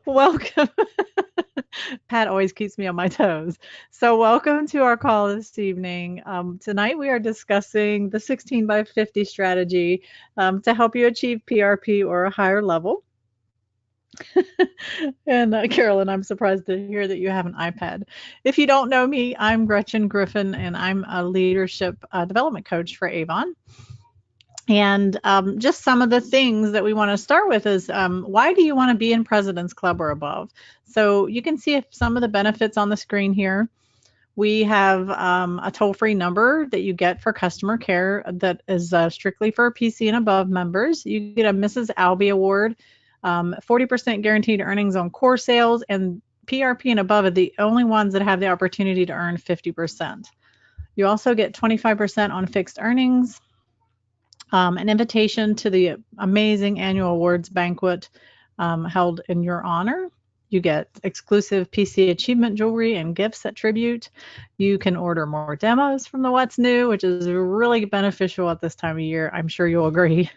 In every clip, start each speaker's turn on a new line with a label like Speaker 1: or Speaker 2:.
Speaker 1: Welcome. Pat always keeps me on my toes. So, welcome to our call this evening. Tonight, we are discussing the 16 by 50 strategy to help you achieve PRP or a higher level. And Carolyn, I'm surprised to hear that you have an iPad. If you don't know me, I'm Gretchen Griffin, and I'm a leadership development coach for Avon. And just some of the things that we want to start with is why do you want to be in President's Club or above? So you can see some of the benefits on the screen here. We have a toll-free number that you get for customer care that is strictly for PC and above members. You get a Mrs. Albee Award, 40% guaranteed earnings on core sales, and PRP and above are the only ones that have the opportunity to earn 50%. You also get 25% on fixed earnings, an invitation to the amazing annual awards banquet held in your honor. You get exclusive PC achievement jewelry and gifts at Tribute. You can order more demos from the What's New, which is really beneficial at this time of year. I'm sure you'll agree.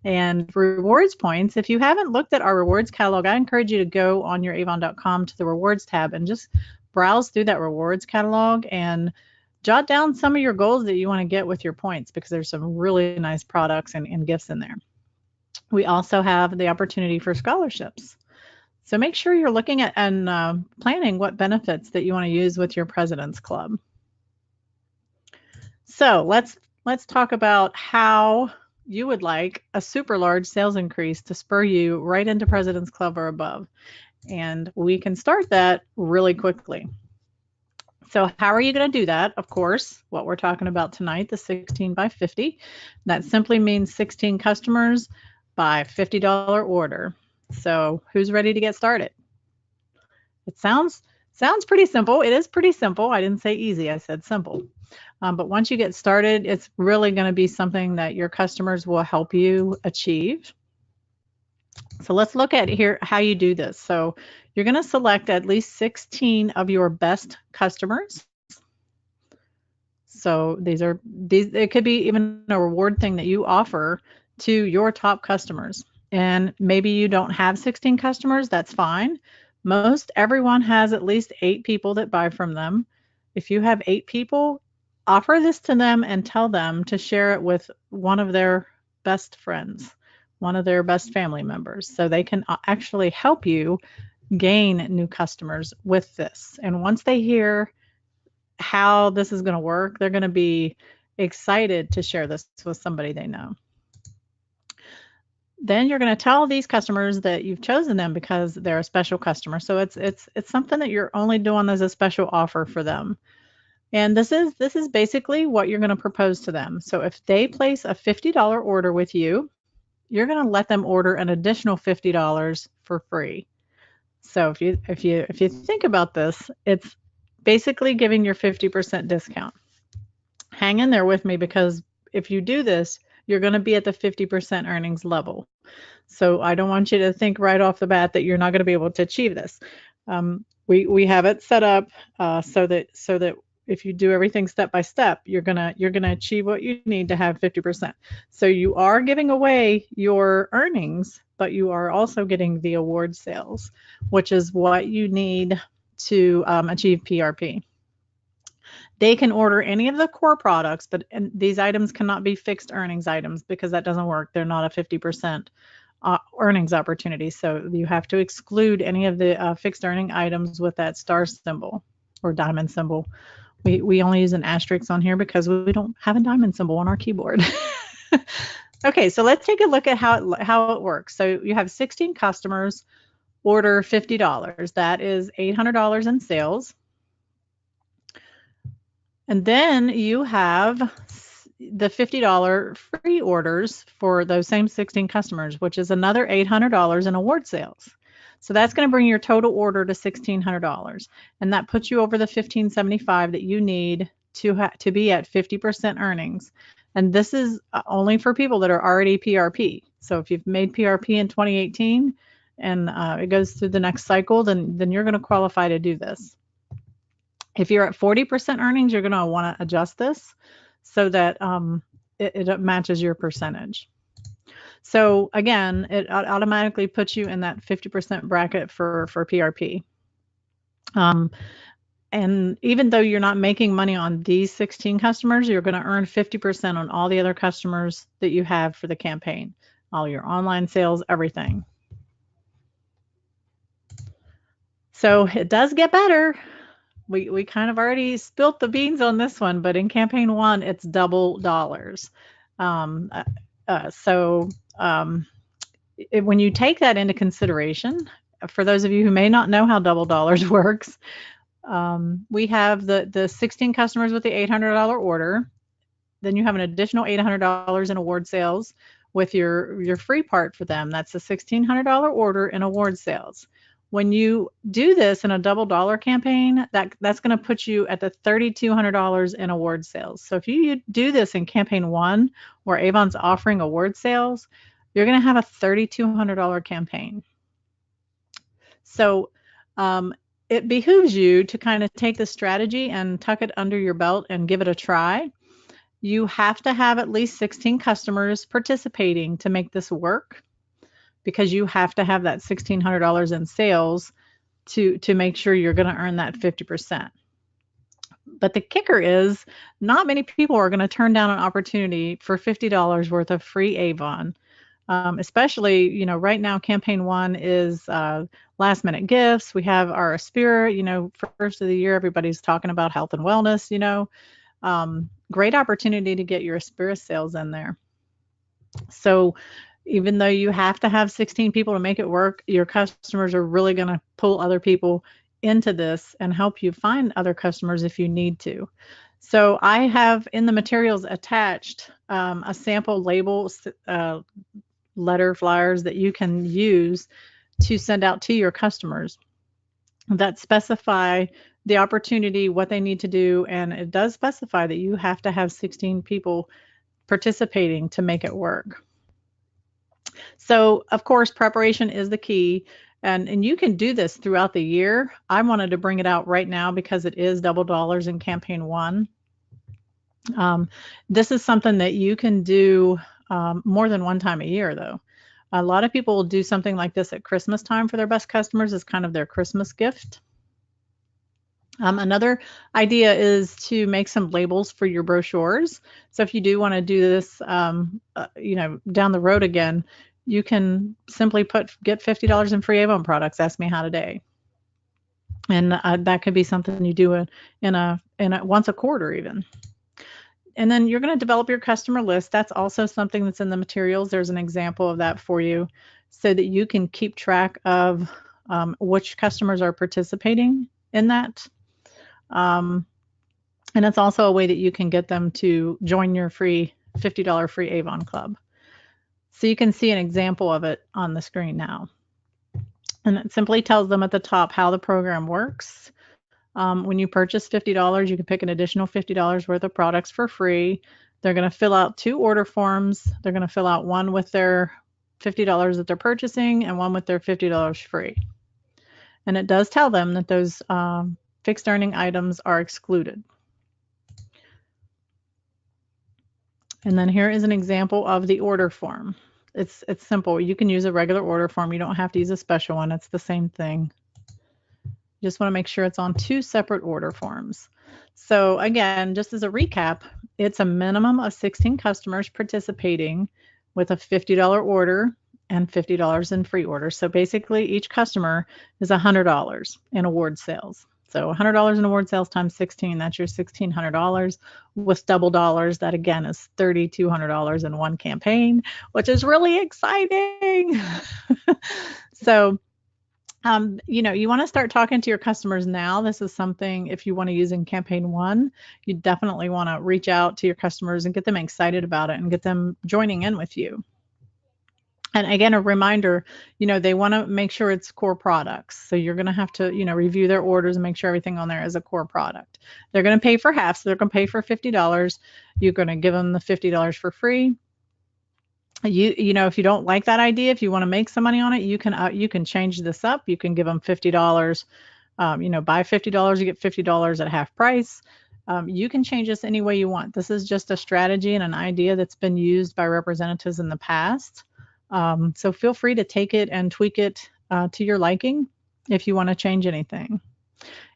Speaker 1: And rewards points. If you haven't looked at our rewards catalog, I encourage you to go on your avon.com to the rewards tab and just browse through that rewards catalog and jot down some of your goals that you want to get with your points because there's some really nice products and gifts in there. We also have the opportunity for scholarships. So make sure you're looking at and planning what benefits that you want to use with your President's Club. So let's talk about how you would like a super large sales increase to spur you right into President's Club or above. And we can start that really quickly. So how are you going to do that? Of course, what we're talking about tonight, the 16 by 50. That simply means 16 customers by $50 order. So who's ready to get started? It sounds pretty simple. It is pretty simple. I didn't say easy. I said simple. But once you get started, it's really going to be something that your customers will help you achieve. So let's look at here how you do this. So you're going to select at least 16 of your best customers. So these it could be even a reward thing that you offer to your top customers. And maybe you don't have 16 customers, that's fine. Most everyone has at least 8 people that buy from them. If you have 8 people, offer this to them and tell them to share it with one of their best friends, one of their best family members, so they can actually help you gain new customers with this. And once they hear how this is going to work, they're going to be excited to share this with somebody they know. Then you're going to tell these customers that you've chosen them because they're a special customer. So it's something that you're only doing as a special offer for them. And this is basically what you're going to propose to them. So if they place a $50 order with you, you're going to let them order an additional $50 for free. So if you think about this, it's basically giving your 50% discount. Hang in there with me because if you do this, you're going to be at the 50% earnings level. So I don't want you to think right off the bat that you're not going to be able to achieve this. We have it set up so that if you do everything step by step, you're gonna achieve what you need to have 50%. So you are giving away your earnings, but you are also getting the award sales, which is what you need to achieve PRP. They can order any of the core products, but these items cannot be fixed earnings items because that doesn't work. They're not a 50% earnings opportunity. So you have to exclude any of the fixed earning items with that star symbol or diamond symbol. We only use an asterisk on here because we don't have a diamond symbol on our keyboard. Okay, so let's take a look at how it works. So you have 16 customers order $50. That is $800 in sales. And then you have the $50 free orders for those same 16 customers, which is another $800 in award sales. So that's going to bring your total order to $1,600, and that puts you over the $1,575 that you need to be at 50% earnings. And this is only for people that are already PRP. So if you've made PRP in 2018 and it goes through the next cycle, then you're going to qualify to do this. If you're at 40% earnings, you're going to want to adjust this so that it matches your percentage. So again, it automatically puts you in that 50% bracket for PRP. And even though you're not making money on these 16 customers, you're going to earn 50% on all the other customers that you have for the campaign, all your online sales, everything. So it does get better. We kind of already spilt the beans on this one, but in campaign one, it's double dollars. Um, uh, so when you take that into consideration, for those of you who may not know how double dollars works, we have the 16 customers with the $800 order. Then you have an additional $800 in award sales with your free part for them. That's a $1,600 order in award sales. When you do this in a double dollar campaign, that's going to put you at the $3,200 in award sales. So if you do this in campaign one, where Avon's offering award sales, you're going to have a $3,200 campaign. So it behooves you to kind of take this strategy and tuck it under your belt and give it a try. You have to have at least 16 customers participating to make this work, because you have to have that $1,600 in sales to make sure you're going to earn that 50%. But the kicker is, not many people are going to turn down an opportunity for $50 worth of free Avon. Especially, right now, campaign one is last minute gifts. We have our Aspira, first of the year, everybody's talking about health and wellness, great opportunity to get your Aspira sales in there. So even though you have to have 16 people to make it work, your customers are really going to pull other people into this and help you find other customers if you need to. So I have in the materials attached a sample label, letter flyers that you can use to send out to your customers that specify the opportunity, what they need to do, and it does specify that you have to have 16 people participating to make it work. So, of course, preparation is the key, and you can do this throughout the year. I wanted to bring it out right now because it is double dollars in campaign one. This is something that you can do more than one time a year, though. A lot of people will do something like this at Christmas time for their best customers as kind of their Christmas gift. Another idea is to make some labels for your brochures. So if you do want to do this, down the road again, you can simply get $50 in free Avon products. Ask me how today, and that could be something you do in a once a quarter even. And then you're going to develop your customer list. That's also something that's in the materials. There's an example of that for you, so that you can keep track of which customers are participating in that. And it's also a way that you can get them to join your free $50 free Avon club. So you can see an example of it on the screen now. And it simply tells them at the top how the program works. When you purchase $50, you can pick an additional $50 worth of products for free. They're going to fill out 2 order forms. They're going to fill out one with their $50 that they're purchasing and one with their $50 free. And it does tell them that those fixed earning items are excluded. And then here is an example of the order form. It's simple. You can use a regular order form. You don't have to use a special one. It's the same thing. You just want to make sure it's on 2 separate order forms. So again, just as a recap, it's a minimum of 16 customers participating with a $50 order and $50 in free orders. So basically each customer is $100 in award sales. So $100 in award sales times 16, that's your $1,600. With double dollars, that again is $3,200 in one campaign, which is really exciting. So you want to start talking to your customers now. This is something, if you want to use in campaign one, you definitely want to reach out to your customers and get them excited about it and get them joining in with you. And again, a reminder, they want to make sure it's core products. So you're going to have to, review their orders and make sure everything on there is a core product. They're going to pay for half. So they're going to pay for $50. You're going to give them the $50 for free. If you don't like that idea, if you want to make some money on it, you can change this up. You can give them $50. Buy $50, you get $50 at half price. You can change this any way you want. This is just a strategy and an idea that's been used by representatives in the past. So feel free to take it and tweak it to your liking if you want to change anything.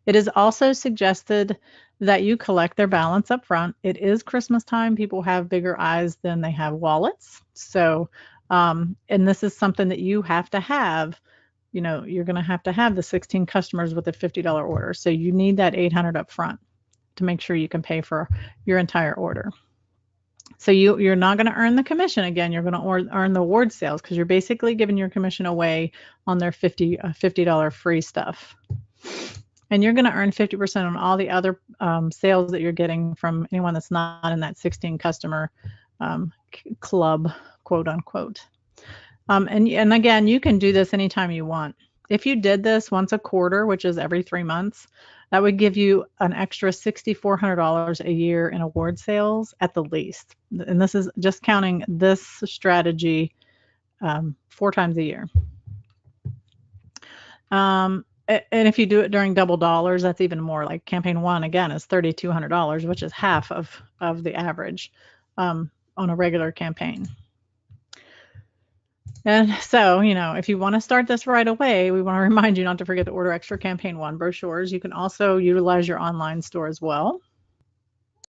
Speaker 1: It is also suggested that you collect their balance up front. It is Christmas time. People have bigger eyes than they have wallets. So, and this is something that you have to have. You know, you're going to have the 16 customers with a $50 order. So you need that 800 up front to make sure you can pay for your entire order. So you're not going to earn the commission again. You're going to earn the award sales because you're basically giving your commission away on their $50 free stuff. And you're going to earn 50% on all the other sales that you're getting from anyone that's not in that 16 customer club, quote unquote. And again, you can do this anytime you want. If you did this once a quarter, which is every 3 months, that would give you an extra $6,400 a year in award sales at the least. And this is just counting this strategy 4 times a year. And if you do it during double dollars, that's even more. Like campaign 1, again, is $3,200, which is half of the average on a regular campaign. And so, you know, if you want to start this right away, we want to remind you not to forget to order extra campaign 1 brochures. You can also utilize your online store as well.